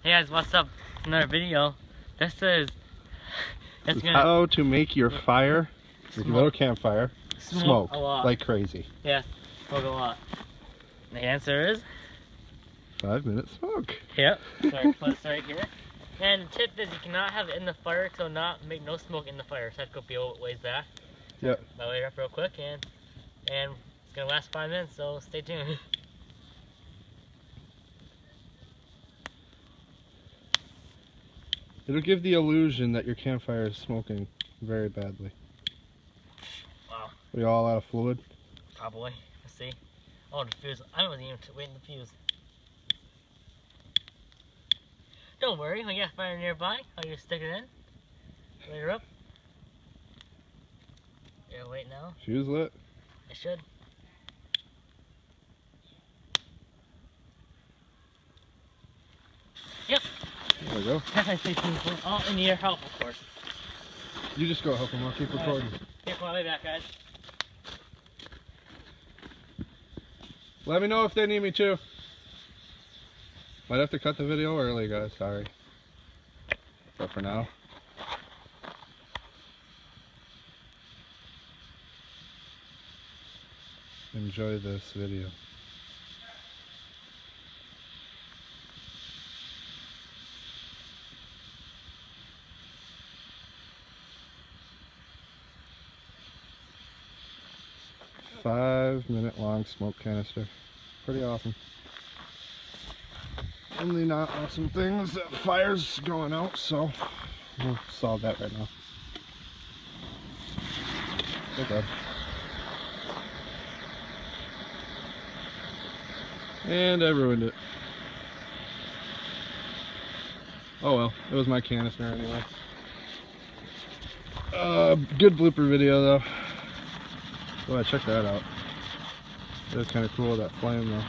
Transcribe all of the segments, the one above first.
Hey guys, what's up? Another video. This is how to make your fire, your little campfire, smoke a lot. like crazy. Yeah, smoke a lot. The answer is 5-minute smoke. Yep. Sorry, put it right here. And the tip is you cannot have it in the fire to not make no smoke in the fire. So I have to go a ways back. Yep. I'll light it up real quick and it's gonna last 5 minutes, so stay tuned. It'll give the illusion that your campfire is smoking very badly. Wow. We all out of fluid? Probably. Let's see. Oh, the fuse. I wasn't even waiting the fuse. Don't worry, when you got fire nearby, I'll just stick it in. Light her up. Yeah, wait now. Fuse lit? I should. Yep. There we go. Oh, and your help, of course. You just go help them, I'll keep recording. Here, come on, way back, guys. Let me know if they need me too. Might have to cut the video early, guys, sorry. But for now. Enjoy this video. Five-minute long smoke canister. Pretty awesome. Only not awesome things that fire's going out, so we'll solve that right now. Okay. And I ruined it. Oh well, it was my canister anyway. Good blooper video though. Oh, check that out. That was kind of cool, that flame though.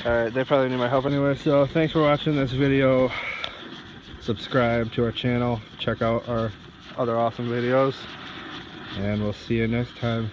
Alright, they probably need my help anyway, so thanks for watching this video. Subscribe to our channel, check out our other awesome videos, and we'll see you next time.